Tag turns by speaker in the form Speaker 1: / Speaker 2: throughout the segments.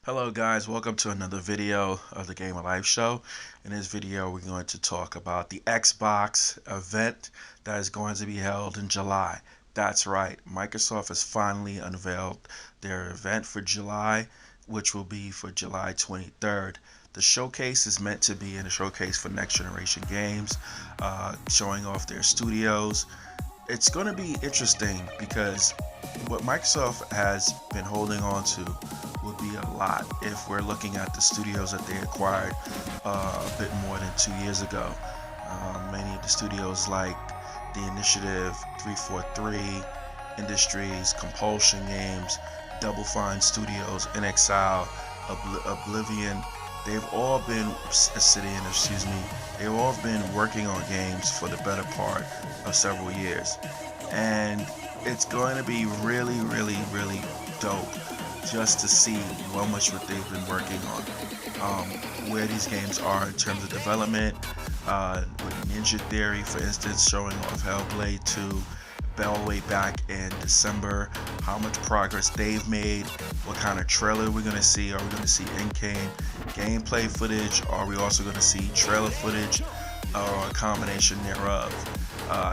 Speaker 1: Hello guys, welcome to another video of the Game of Life show. In this video we're going to talk about the Xbox event that is going to be held in July. That's right, Microsoft has finally unveiled their event for July, which will be for July 23rd. The showcase is meant to be a showcase for next generation games, showing off their studios. It's going to be interesting because what Microsoft has been holding on to would be a lot if we're looking at the studios that they acquired a bit more than 2 years ago. Many of the studios like the Initiative, 343 Industries, Compulsion Games, Double Fine Studios, NXile, Oblivion, they've all been Obsidian, excuse me. They've all been working on games for the better part of several years, and it's going to be really, really, really dope just to see how much what they've been working on, where these games are in terms of development. With Ninja Theory, for instance, showing off Hellblade 2 all the way back in December, how much progress they've made, what kind of trailer we're going to see. Are we going to see in-game gameplay footage? Are we also going to see trailer footage, or a combination thereof?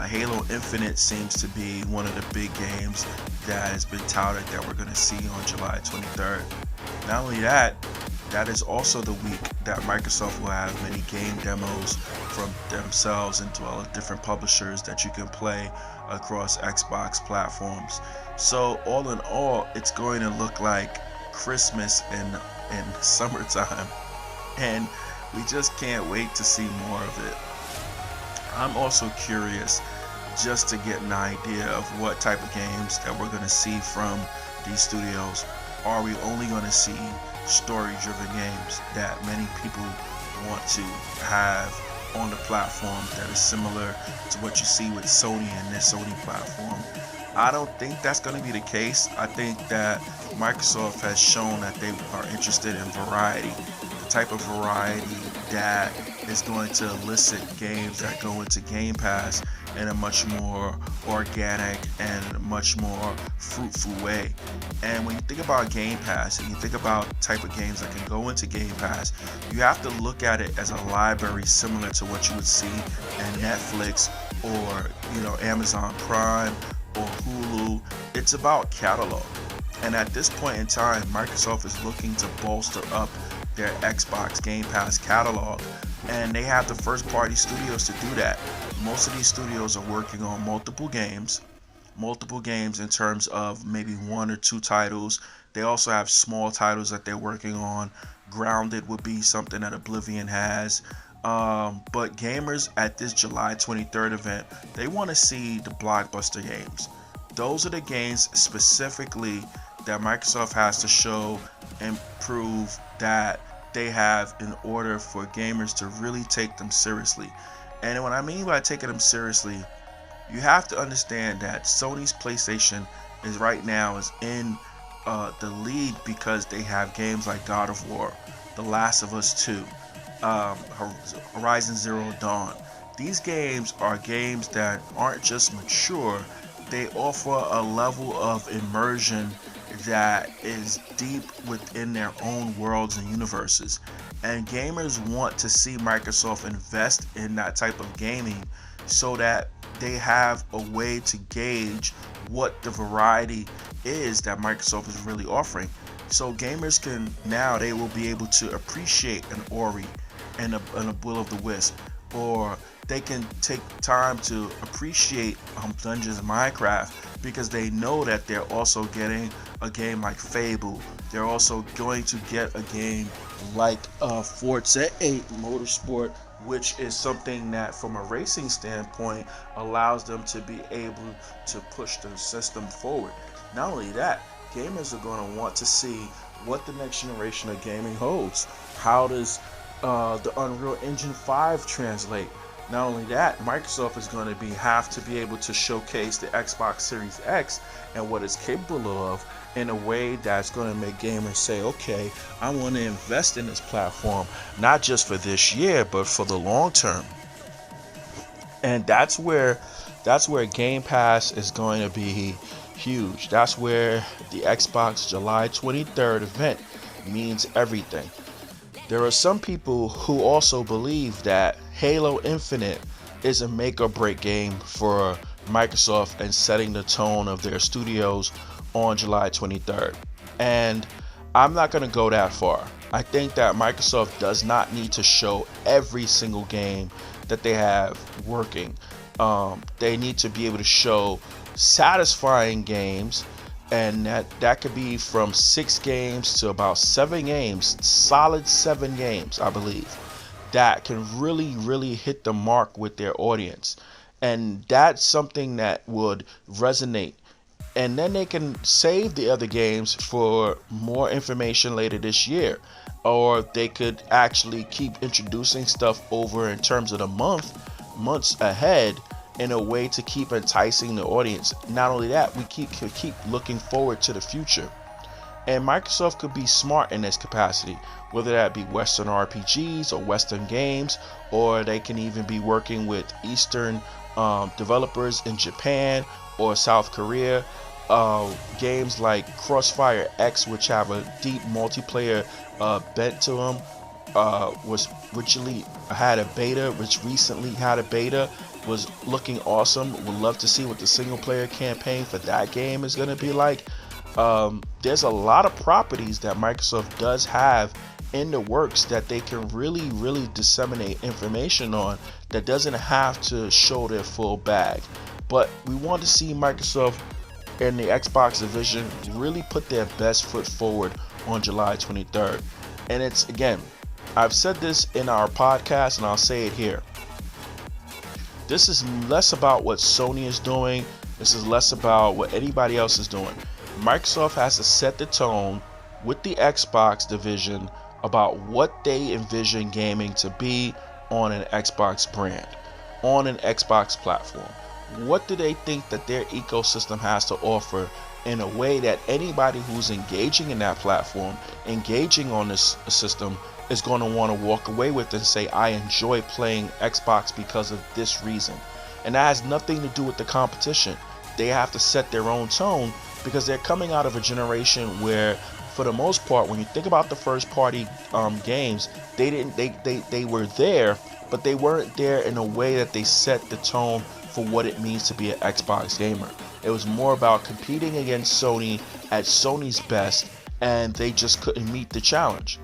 Speaker 1: Halo Infinite seems to be one of the big games that has been touted that we're going to see on July 23rd. Not only that, that is also the week that Microsoft will have many game demos from themselves and to all the different publishers that you can play across Xbox platforms. So all in all, it's going to look like Christmas in summertime, and we just can't wait to see more of it. I'm also curious just to get an idea of what type of games that we're going to see from these studios. Are we only going to see story-driven games that many people want to have on the platform that is similar to what you see with Sony and their Sony platform? I don't think that's going to be the case. I think that Microsoft has shown that they are interested in variety, the type of variety that is going to elicit games that go into Game Pass in a much more organic and much more fruitful way. And when you think about Game Pass and you think about the type of games that can go into Game Pass, you have to look at it as a library similar to what you would see in Netflix or Amazon Prime or Hulu. It's about catalog. And at this point in time, Microsoft is looking to bolster up their Xbox Game Pass catalog, and they have the first party studios to do that. Most of these studios are working on multiple games in terms of maybe one or two titles. They also have small titles that they're working on. Grounded would be something that Oblivion has. But gamers at this July 23rd event, they want to see the blockbuster games. Those are the games specifically that Microsoft has to show and prove that they have in order for gamers to really take them seriously. And what I mean by taking them seriously, you have to understand that Sony's PlayStation is right now in the lead because they have games like God of War, The Last of Us 2, Horizon Zero Dawn. These games are games that aren't just mature, they offer a level of immersion that is deep within their own worlds and universes. And gamers want to see Microsoft invest in that type of gaming so that they have a way to gauge what the variety is that Microsoft is really offering. So gamers they will be able to appreciate an Ori and a Will of the Wisp, or they can take time to appreciate Dungeons and Minecraft because they know that they're also getting a game like Fable. They're also going to get a game like Forza 8 Motorsport, which is something that from a racing standpoint allows them to be able to push the system forward. Not only that, gamers are going to want to see what the next generation of gaming holds. How does the Unreal Engine 5 translate? Not only that, Microsoft is going to have to be able to showcase the Xbox Series X and what it's capable of in a way that's going to make gamers say, okay, I want to invest in this platform, not just for this year, but for the long term. And that's where Game Pass is going to be huge. That's where the Xbox July 23rd event means everything. There are some people who also believe that Halo Infinite is a make or break game for Microsoft and setting the tone of their studios on July 23rd. And I'm not going to go that far. I think that Microsoft does not need to show every single game that they have working. They need to be able to show satisfying games, and that could be from 6 games to about 7 games, solid 7 games, I believe, that can really hit the mark with their audience. And that's something that would resonate. And then they can save the other games for more information later this year. Or they could actually keep introducing stuff over in terms of the months ahead, in a way to keep enticing the audience. Not only that, we keep looking forward to the future. And Microsoft could be smart in this capacity, whether that be Western RPGs or Western games, or they can even be working with Eastern developers in Japan or South Korea. Games like Crossfire X, which have a deep multiplayer bent to them, which recently had a beta, was looking awesome. Would love to see what the single player campaign for that game is going to be like. There's a lot of properties that Microsoft does have in the works that they can really disseminate information on, that doesn't have to show their full bag. But we want to see Microsoft and the Xbox division really put their best foot forward on July 23rd. And it's, again, I've said this in our podcast and I'll say it here. This is less about what Sony is doing. This is less about what anybody else is doing. Microsoft has to set the tone with the Xbox division about what they envision gaming to be on an Xbox brand, on an Xbox platform. What do they think that their ecosystem has to offer, in a way that anybody who's engaging in that platform, engaging on this system, is going to want to walk away with and say, I enjoy playing Xbox because of this reason. And that has nothing to do with the competition. They have to set their own tone, because they're coming out of a generation where, for the most part, when you think about the first party games, they were there, but they weren't there in a way that they set the tone for what it means to be an Xbox gamer. It was more about competing against Sony at Sony's best, and they just couldn't meet the challenge.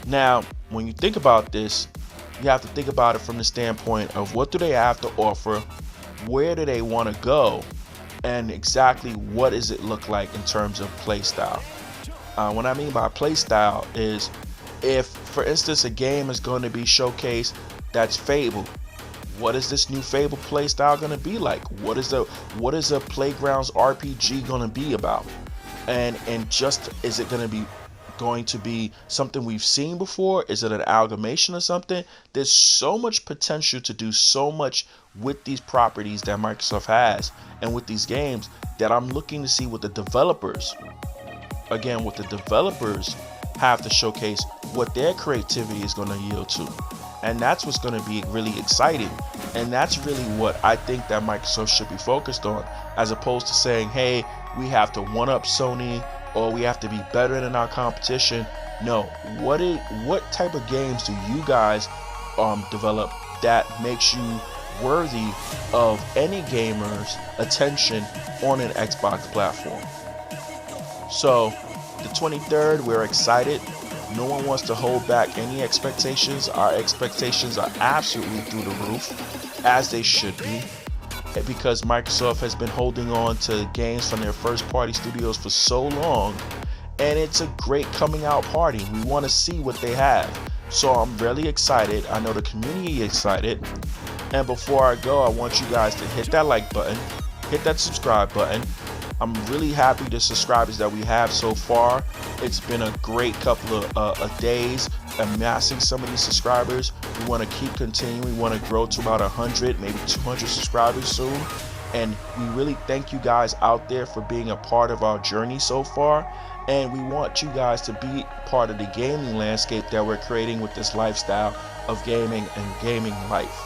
Speaker 1: Now, when you think about this, you have to think about it from the standpoint of, what do they have to offer, where do they want to go, and exactly what does it look like in terms of play style. What I mean by play style is, if, for instance, a game is going to be showcased that's Fable, what is this new Fable play style going to be like? What is a Playgrounds RPG going to be about? And just, is it going to be something we've seen before? Is it an amalgamation of something? There's so much potential to do so much with these properties that Microsoft has, and with these games, that I'm looking to see what the developers have to showcase, what their creativity is going to yield to. And that's what's going to be really exciting. And that's really what I think that Microsoft should be focused on, as opposed to saying, hey, we have to one up Sony, or we have to be better than our competition. No, what type of games do you guys develop that makes you worthy of any gamer's attention on an Xbox platform? So, the 23rd, we're excited. No one wants to hold back any expectations. Our expectations are absolutely through the roof, as they should be, because Microsoft has been holding on to games from their first party studios for so long, and it's a great coming out party. We want to see what they have. So I'm really excited. I know the community is excited. And before I go, I want you guys to hit that like button, hit that subscribe button. I'm really happy the subscribers that we have so far. It's been a great couple of days amassing some of these subscribers. We want to keep continuing. We want to grow to about 100, maybe 200 subscribers soon. And we really thank you guys out there for being a part of our journey so far. And we want you guys to be part of the gaming landscape that we're creating with this lifestyle of gaming and gaming life.